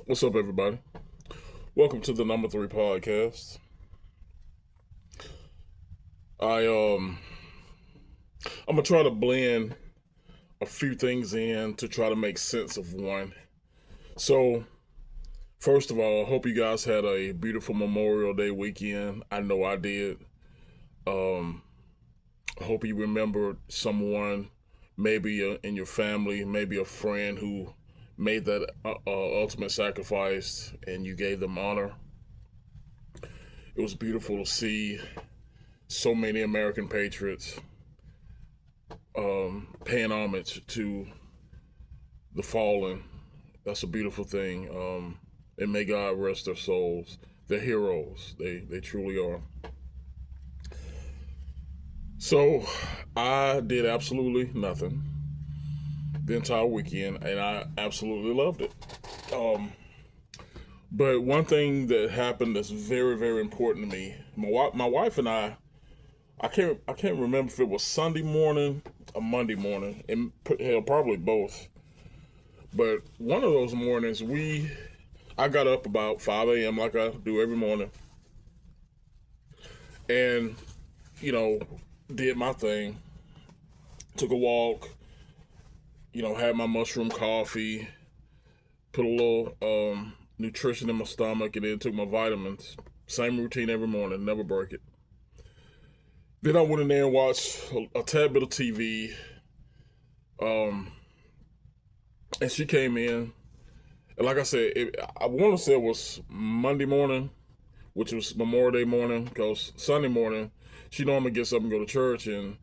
What's up, everybody? Welcome to the Number Three Podcast. I I'm gonna try to blend a few things in to try to make sense of one. So, first of all, I hope you guys had a beautiful Memorial Day weekend. I know I did. Um, I hope you remembered someone, maybe in your family, maybe a friend who made that ultimate sacrifice, and you gave them honor. It was beautiful to see so many American patriots paying homage to the fallen. That's a beautiful thing. And may God rest their souls. They're heroes. They truly are. So I did absolutely nothing the entire weekend, and I absolutely loved it. Um, but one thing that happened that's very, very important to me. My wife and I can't remember if it was Sunday morning or Monday morning, and hell, probably both. But one of those mornings, I got up about 5 a.m. like I do every morning, and you know, did my thing. Took a walk. Had my mushroom coffee. Put a little nutrition in my stomach, and then took my vitamins. Same routine every morning. Never break it. Then I went in there and watched a tad bit of TV. Um, and she came in, and like I said, I want to say it was Monday morning, which was Memorial Day morning, because Sunday morning she normally gets up and go to church, and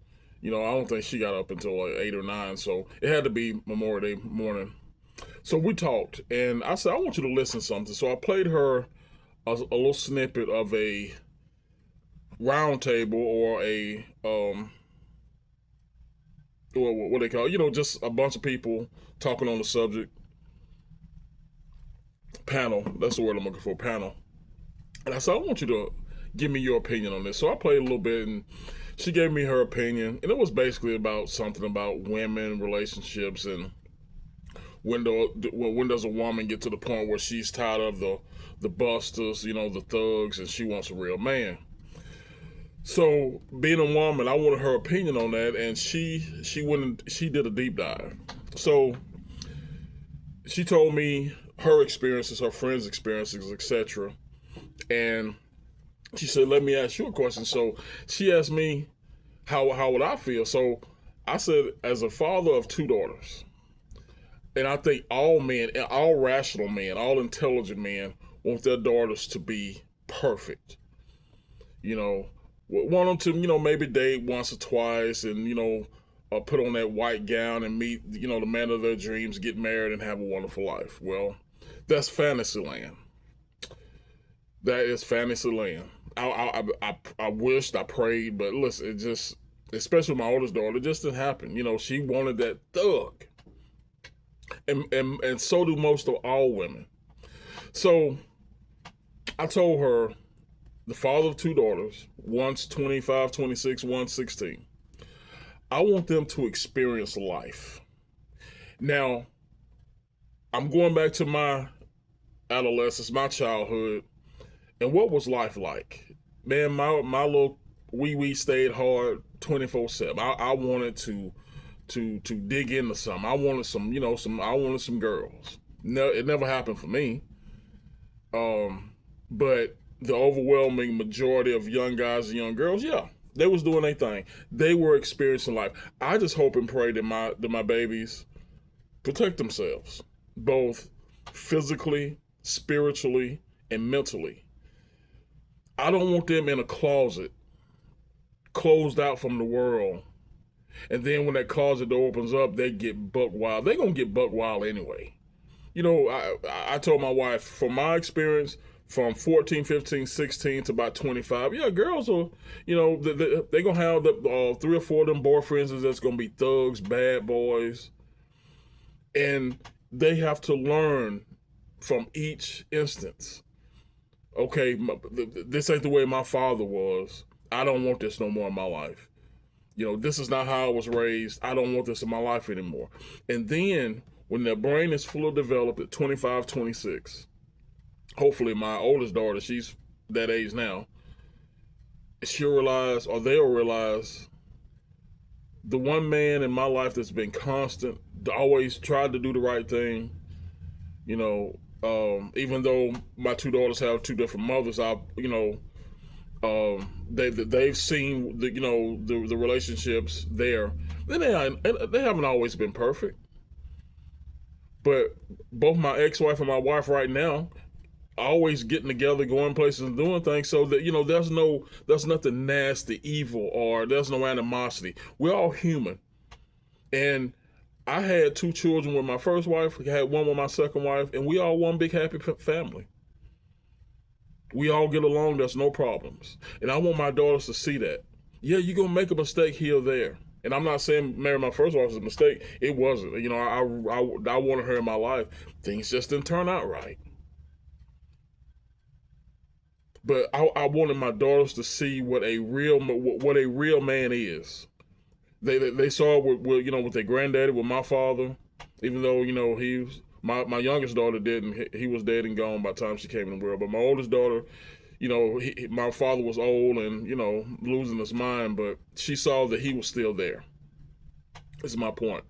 I don't think she got up until like 8 or 9, so it had to be Memorial Day morning. So we talked, and I said I want you to listen to something. So I played her a little snippet of a round table or a what they call just a bunch of people talking on the subject panel. That's the word I'm looking for, panel. And I said I want you to give me your opinion on this. So I played a little bit, and she gave me her opinion, and it was basically about something about women, relationships, and when does a woman get to the point where she's tired of the busters, the thugs, and she wants a real man. So being a woman, I wanted her opinion on that, and she did a deep dive. So she told me her experiences, her friends' experiences, etc. And she said, "Let me ask you a question." So she asked me how would I feel. So I said, as a father of two daughters, and I think all men, all rational men, all intelligent men want their daughters to be perfect. You know, want them to maybe date once or twice, and put on that white gown and meet the man of their dreams, get married, and have a wonderful life. Well, that's fantasy land. That is fantasy land. I wished, I prayed, but listen, it just, especially my oldest daughter, it just didn't happen. She wanted that thug, and so do most of all women. So I told her, the father of two daughters, one's 25, 26, one's 16. I want them to experience life. Now, I'm going back to my adolescence, my childhood, and what was life like? Man, my little wee stayed hard 24/7. I wanted to dig into something. I wanted I wanted some girls. No, it never happened for me. But the overwhelming majority of young guys and young girls, yeah, they was doing their thing. They were experiencing life. I just hope and pray that my babies protect themselves, both physically, spiritually, and mentally. I don't want them in a closet, closed out from the world. And then when that closet door opens up, they get buck wild. They gonna get buck wild anyway. I told my wife, from my experience, from 14, 15, 16 to about 25, yeah, girls are, they going to have the 3 or 4 of them boyfriends that's going to be thugs, bad boys. And they have to learn from each instance. Okay, this ain't the way my father was. I don't want this no more in my life. This is not how I was raised. I don't want this in my life anymore. And then when their brain is fully developed at 25, 26, hopefully my oldest daughter, she's that age now, she'll realize, or they'll realize, the one man in my life that's been constant, always tried to do the right thing, you know, even though my two daughters have two different mothers, they've seen the relationships there. Then they haven't always been perfect, but both my ex-wife and my wife right now always getting together, going places and doing things, so that there's nothing nasty, evil, or there's no animosity. We're all human, and I had two children with my first wife. I had one with my second wife, and we all one big happy family. We all get along. There's no problems, and I want my daughters to see that. Yeah, you're gonna make a mistake here or there, and I'm not saying marrying my first wife was a mistake. It wasn't. I wanted her in my life. Things just didn't turn out right. But I wanted my daughters to see what a real man is. They saw it with their granddaddy, with my father, even though he was my youngest daughter didn't. He was dead and gone by the time she came in the world. But my oldest daughter, my father was old and losing his mind, but she saw that he was still there. This is my point.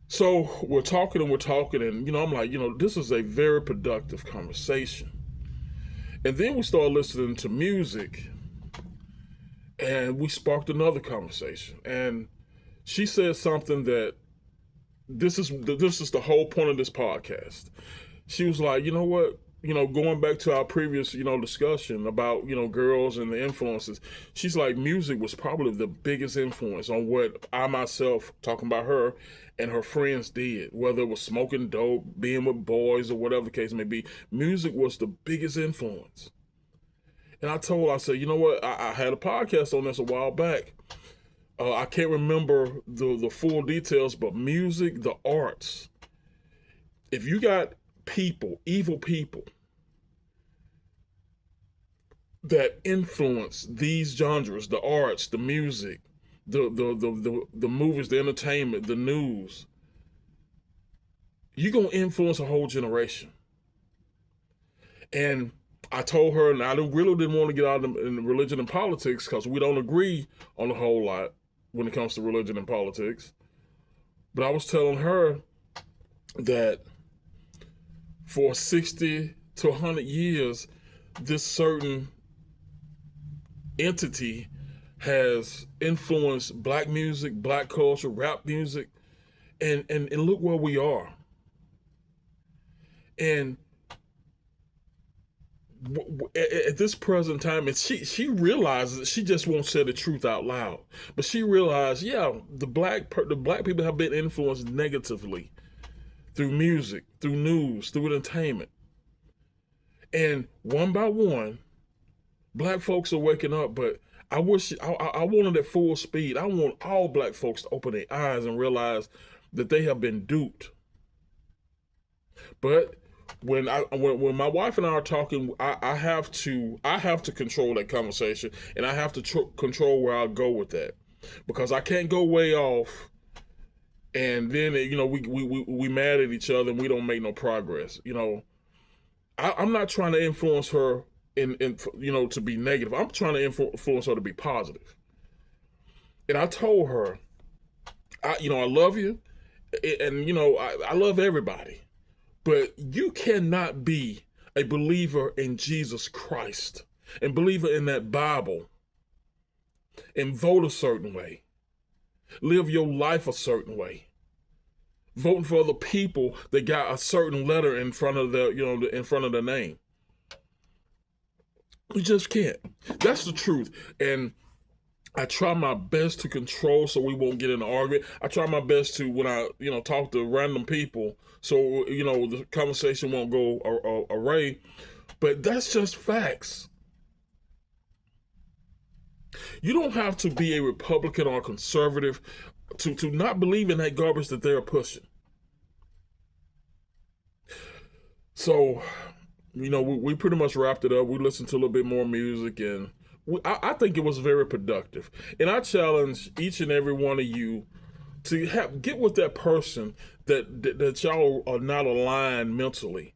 So we're talking, and I'm like, this is a very productive conversation. And then we started listening to music, and we sparked another conversation. And she said something that this is the whole point of this podcast. She was like, you know what? Going back to our previous, discussion about, girls and the influences, she's like, music was probably the biggest influence on what I myself, talking about her, and her friends did, whether it was smoking dope, being with boys, or whatever the case may be. Music was the biggest influence. And I told her, I said, you know what? I had a podcast on this a while back. I can't remember the full details, but music, the arts, if you got people, evil people, that influence these genres, the arts, the music, the movies, the entertainment, the news, you're going to influence a whole generation. And I told her, and I really didn't want to get out in religion and politics because we don't agree on a whole lot when it comes to religion and politics. But I was telling her that for 60 to 100 years, this certain entity has influenced black music, black culture, rap music, and look where we are. And at this present time, and she realizes that she just won't say the truth out loud, but she realized, the black people have been influenced negatively through music, through news, through entertainment, and one by one, black folks are waking up. But I wish I wanted at full speed. I want all black folks to open their eyes and realize that they have been duped. But when my wife and I are talking, I have to control that conversation, and I have to control where I go with that, because I can't go way off, and then we mad at each other and we don't make no progress. I'm not trying to influence her in to be negative. I'm trying to influence her to be positive. And I told her, I love you, and I love everybody. But you cannot be a believer in Jesus Christ and believer in that Bible and vote a certain way, live your life a certain way, voting for other people that got a certain letter in front of the name. You just can't. That's the truth. And I try my best to control so we won't get in an argument. I try my best to, when I, talk to random people, so, the conversation won't go array. But that's just facts. You don't have to be a Republican or a conservative to not believe in that garbage that they're pushing. So, we pretty much wrapped it up. We listened to a little bit more music, and I think it was very productive. And I challenge each and every one of you to get with that person that y'all are not aligned mentally,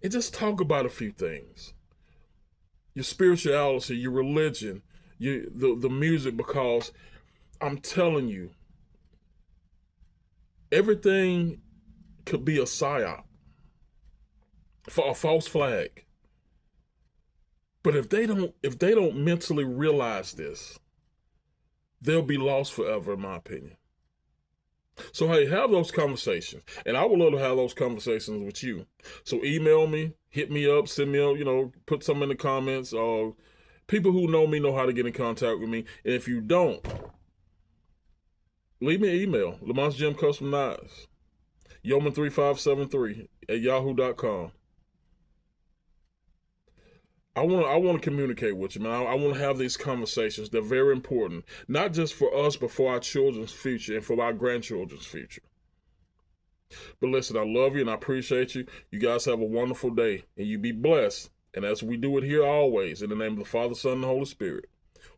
and just talk about a few things. Your spirituality, your religion, the music, because I'm telling you, everything could be a psyop, for a false flag. But if they don't mentally realize this, they'll be lost forever, in my opinion. So hey, have those conversations, and I would love to have those conversations with you. So email me, hit me up, send me a, put some in the comments. People who know me know how to get in contact with me, and if you don't, leave me an email, Lamont's Gym Custom Knives, Yeoman3573 at yahoo.com. I want to communicate with you, man. I want to have these conversations. They're very important, not just for us, but for our children's future and for our grandchildren's future. But listen, I love you and I appreciate you. You guys have a wonderful day, and you be blessed. And as we do it here always, in the name of the Father, Son, and the Holy Spirit,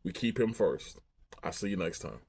we keep him first. I'll see you next time.